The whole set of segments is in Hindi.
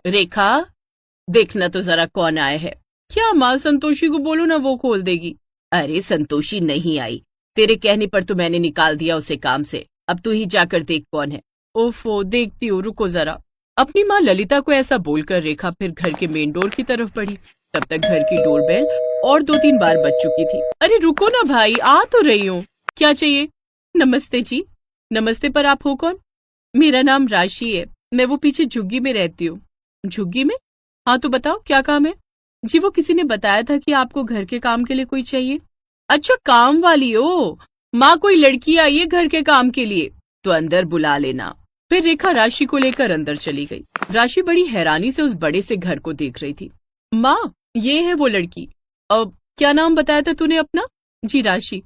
रेखा, देखना तो जरा कौन आया है। क्या माँ, संतोषी को बोलो ना, वो खोल देगी। अरे संतोषी नहीं आई, तेरे कहने पर तो मैंने निकाल दिया उसे काम से। अब तू ही जाकर देख कौन है। ओफो, देखती हूँ, रुको जरा। अपनी माँ ललिता को ऐसा बोलकर रेखा फिर घर के मेन डोर की तरफ बढ़ी। तब तक घर की डोरबेल और 2-3 बार बज चुकी थी। अरे रुको ना भाई, आ तो रही हूँ। क्या चाहिए? नमस्ते जी। नमस्ते, पर आप हो कौन? मेरा नाम राशि है, मैं वो पीछे झुग्गी में रहती हूँ। झुग्गी में? हाँ तो बताओ क्या काम है? जी वो किसी ने बताया था कि आपको घर के काम के लिए कोई चाहिए। अच्छा, काम वाली हो। माँ, कोई लड़की आई है घर के काम के लिए, तो अंदर बुला लेना। फिर रेखा राशि को लेकर अंदर चली गई। राशि बड़ी हैरानी से उस बड़े से घर को देख रही थी। माँ, ये है वो लड़की। अब क्या नाम बताया था तूने अपना? जी राशि।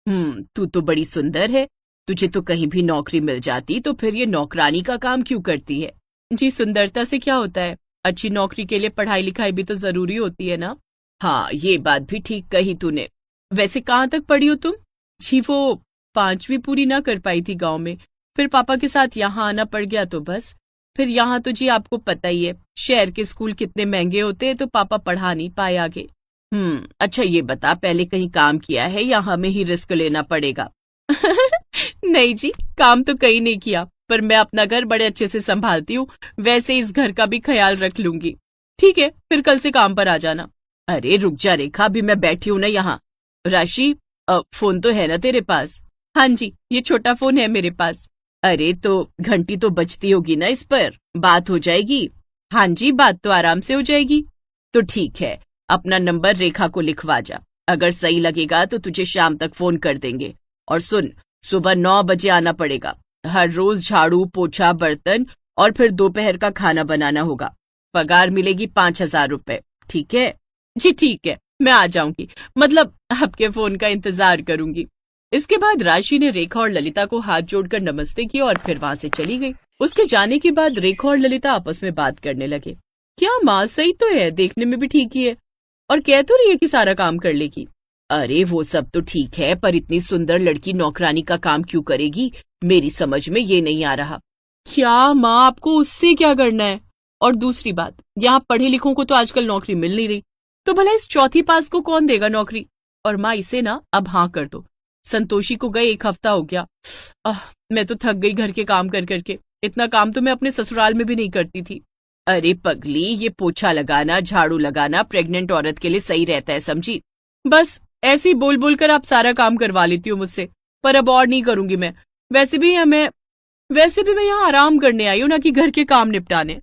तू तो बड़ी सुंदर है। तुझे तो कहीं भी नौकरी मिल जाती तो फिर ये नौकरानी का काम क्यों करती है? जी सुंदरता से क्या होता है, अच्छी नौकरी के लिए पढ़ाई लिखाई भी तो जरूरी होती है ना। हाँ, ये बात भी ठीक कही तूने। वैसे कहाँ तक पढ़ी हो तुम? जी वो 5वीं पूरी ना कर पाई थी गांव में, फिर पापा के साथ यहाँ आना पड़ गया तो बस। फिर यहाँ तो जी आपको पता ही है, शहर के स्कूल कितने महंगे होते हैं, तो पापा पढ़ा नहीं पाए आगे। अच्छा ये बता, पहले कहीं काम किया है या हमें ही रिस्क लेना पड़ेगा? नहीं जी, काम तो कहीं नहीं किया, पर मैं अपना घर बड़े अच्छे से संभालती हूँ, वैसे इस घर का भी ख्याल रख लूंगी। ठीक है, फिर कल से काम पर आ जाना। अरे रुक जा रेखा, अभी मैं बैठी हूँ ना यहाँ। राशि, फोन तो है ना तेरे पास? हाँ जी, ये छोटा फोन है मेरे पास। अरे तो घंटी तो बजती होगी ना इस पर, बात हो जाएगी। हाँ जी, बात तो आराम से हो जाएगी। तो ठीक है, अपना नंबर रेखा को लिखवा जा, अगर सही लगेगा तो तुझे शाम तक फोन कर देंगे। और सुन, सुबह 9 बजे आना पड़ेगा। हर रोज झाड़ू पोछा बर्तन और फिर दोपहर का खाना बनाना होगा। पगार मिलेगी 5,000 रुपए, ठीक है? जी ठीक है, मैं आ जाऊंगी, मतलब आपके फोन का इंतजार करूंगी। इसके बाद राशि ने रेखा और ललिता को हाथ जोड़कर नमस्ते किया और फिर वहां से चली गई। उसके जाने के बाद रेखा और ललिता आपस में बात करने लगे। क्या माँ, सही तो है, देखने में भी ठीक ही है, और कह तो रही है कि सारा काम कर लेगी। अरे वो सब तो ठीक है, पर इतनी सुंदर लड़की नौकरानी का काम क्यों करेगी, मेरी समझ में ये नहीं आ रहा। क्या माँ, आपको उससे क्या करना है? और दूसरी बात, यहाँ पढ़े लिखों को तो आजकल नौकरी मिल नहीं रही, तो भला इस चौथी पास को कौन देगा नौकरी? और माँ, इसे ना अब हाँ कर दो। संतोषी को गए 1 हफ्ता हो गया। मैं तो थक गई घर के काम कर करके, इतना काम तो मैं अपने ससुराल में भी नहीं करती थी। अरे पगली, ये पोछा लगाना झाड़ू लगाना प्रेग्नेंट औरत के लिए सही रहता है, समझी? बस ऐसे ही बोल बोल कर आप सारा काम करवा लेती हो मुझसे, पर अब और नहीं करूंगी मैं। वैसे भी मैं यहाँ आराम करने आई हूँ, ना कि घर के काम निपटाने।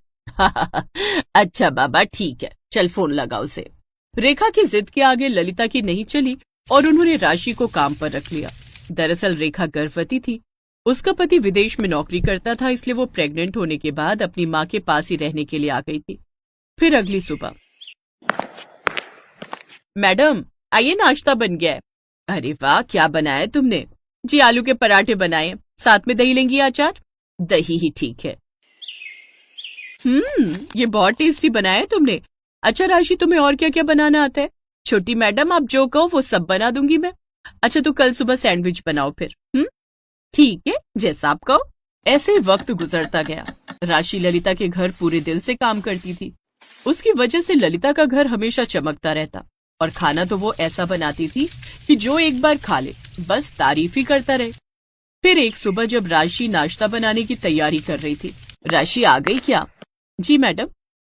अच्छा बाबा, ठीक है, चल फोन लगा उसे। रेखा की जिद के आगे ललिता की नहीं चली और उन्होंने राशि को काम पर रख लिया। दरअसल रेखा गर्भवती थी। उसका पति विदेश में नौकरी करता था, इसलिए वो प्रेग्नेंट होने के बाद अपनी माँ के पास ही रहने के लिए आ गई थी। फिर अगली सुबह, मैडम आइए, नाश्ता बन गया है। अरे वाह, क्या बनाया है तुमने? जी आलू के पराठे बनाए, साथ में दही लेंगी या अचार? दही ही ठीक है। ये बहुत टेस्टी बनाया है तुमने। अच्छा राशि, तुम्हें और क्या क्या बनाना आता है? छोटी मैडम, आप जो कहो वो सब बना दूंगी मैं। अच्छा तो कल सुबह सैंडविच बनाओ फिर। ठीक है, जैसा आप कहो। ऐसे वक्त गुजरता गया। राशि ललिता के घर पूरे दिल से काम करती थी। उसकी वजह से ललिता का घर हमेशा चमकता रहता, और खाना तो वो ऐसा बनाती थी कि जो एक बार खा ले बस तारीफ ही करता रहे। फिर एक सुबह जब राशि नाश्ता बनाने की तैयारी कर रही थी। राशि आ गई क्या? जी मैडम।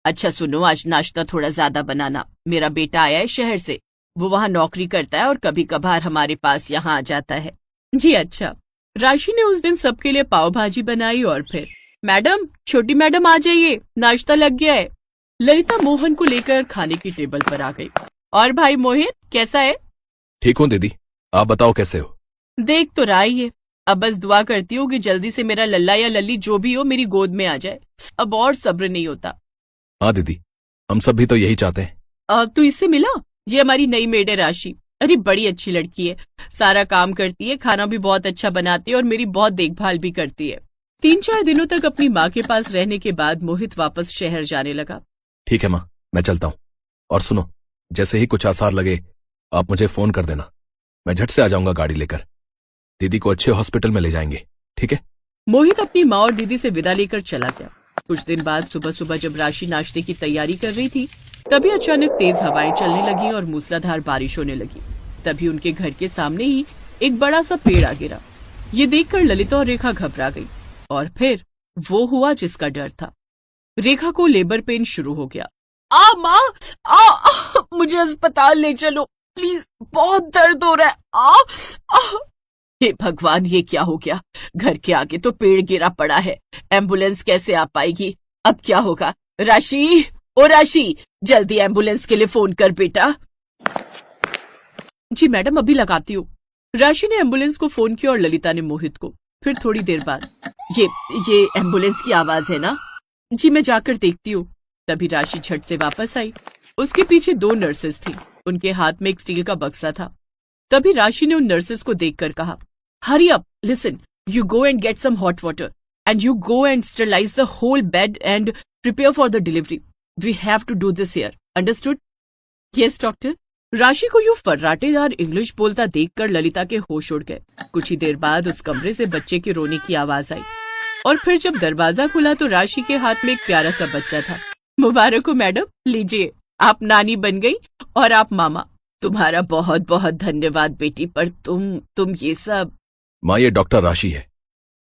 अच्छा सुनो, आज नाश्ता थोड़ा ज्यादा बनाना, मेरा बेटा आया है शहर से, वो वहाँ नौकरी करता है और कभी कभार हमारे पास यहाँ आ जाता है। जी अच्छा। राशि ने उस दिन सबके लिए पाव भाजी बनाई और फिर, मैडम, छोटी मैडम आ जाइए, नाश्ता लग गया है। ललिता मोहन को लेकर खाने की टेबल पर आ गई। और भाई मोहित, कैसा है? ठीक हूँ दीदी, आप बताओ कैसे हो? देख तो रहा ही है, अब बस दुआ करती हूँ कि जल्दी से मेरा लल्ला या लल्ली जो भी हो मेरी गोद में आ जाए, अब और सब्र नहीं होता। हाँ दीदी, हम सब भी तो यही चाहते हैं। तू इससे मिला? ये हमारी नई मेड है राशि। अरे बड़ी अच्छी लड़की है, सारा काम करती है, खाना भी बहुत अच्छा बनाती है और मेरी बहुत देखभाल भी करती है। 3-4 दिनों तक अपनी माँ के पास रहने के बाद मोहित वापस शहर जाने लगा। ठीक है माँ, मैं चलता हूँ। और सुनो, जैसे ही कुछ आसार लगे आप मुझे फोन कर देना, मैं झट से आ जाऊंगा गाड़ी लेकर। दीदी को अच्छे हॉस्पिटल में ले जाएंगे, ठीक है? मोहित अपनी माँ और दीदी से विदा लेकर चला गया। कुछ दिन बाद सुबह सुबह जब राशि नाश्ते की तैयारी कर रही थी, तभी अचानक तेज हवाएं चलने लगी और मूसलाधार बारिश होने लगी। तभी उनके घर के सामने ही एक बड़ा सा पेड़ आ गिरा। ये देखकर ललिता और रेखा घबरा गई और फिर वो हुआ जिसका डर था। रेखा को लेबर पेन शुरू हो गया। माँ, मुझे अस्पताल ले चलो प्लीज, बहुत दर्द हो रहा है। हे भगवान, ये क्या हो गया? घर के आगे तो पेड़ गिरा पड़ा है, एम्बुलेंस कैसे आ पाएगी? अब क्या होगा? राशि, ओ राशि, जल्दी एम्बुलेंस के लिए फोन कर बेटा। जी मैडम, अभी लगाती हूँ। राशि ने एम्बुलेंस को फोन किया और ललिता ने मोहित को। फिर थोड़ी देर बाद, ये एम्बुलेंस की आवाज है ना? जी मैं जाकर देखती हूँ। तभी राशि झट से वापस आई। उसके पीछे 2 नर्सेस थी। उनके हाथ में एक स्टील का बक्सा था। तभी राशि ने उन नर्सेस को देखकर कहा, hurry up, listen, you go and get some hot water and you go and sterilise the whole bed and prepare for the delivery. We have to do this here, understood? Yes doctor. Rashi को यूं फर्राटेदार इंग्लिश बोलता देखकर ललिता के होश उड़ गए। कुछ ही देर बाद उस कमरे से बच्चे के रोने की आवाज आई और फिर जब दरवाजा खुला तो राशि के हाथ में एक प्यारा सा बच्चा था। मुबारक हो मैडम, लीजिए, आप नानी बन गई और आप मामा। तुम्हारा बहुत बहुत धन्यवाद बेटी, पर तुम ये सब। माँ, ये डॉक्टर राशि है।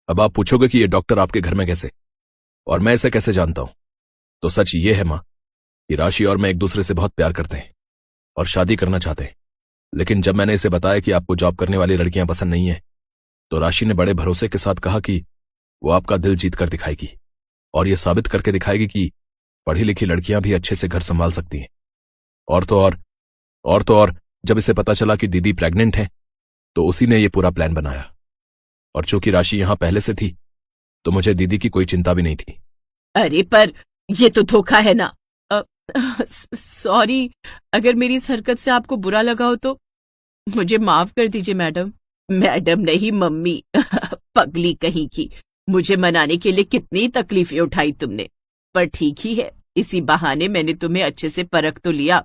अब आप पूछोगे कि ये डॉक्टर आपके घर में कैसे, और मैं इसे कैसे जानता हूं? तो सच ये है माँ कि राशि और मैं एक दूसरे से बहुत प्यार करते हैं और शादी करना चाहते हैं। लेकिन जब मैंने इसे बताया कि आपको जॉब करने वाली लड़कियां पसंद नहीं है, तो राशि ने बड़े भरोसे के साथ कहा कि वो आपका दिल जीत कर दिखाएगी और ये साबित करके दिखाएगी कि पढ़ी लिखी लड़कियां भी अच्छे से घर संभाल सकती हैं। और तो और जब इसे पता चला कि दीदी प्रेग्नेंट है, तो उसी ने ये पूरा प्लान बनाया। और चूंकि राशि यहां पहले से थी, तो मुझे दीदी की कोई चिंता भी नहीं थी। अरे पर ये तो धोखा है ना। सॉरी, अगर मेरी इस हरकत से आपको बुरा लगा हो तो मुझे माफ कर दीजिए मैडम। मैडम नहीं, मम्मी। पगली कहीं की। मुझे मनाने के लिए कितनी तकलीफें उठाई तुमने, पर ठीक ही है, इसी बहाने मैंने तुम्हें अच्छे से परख तो लिया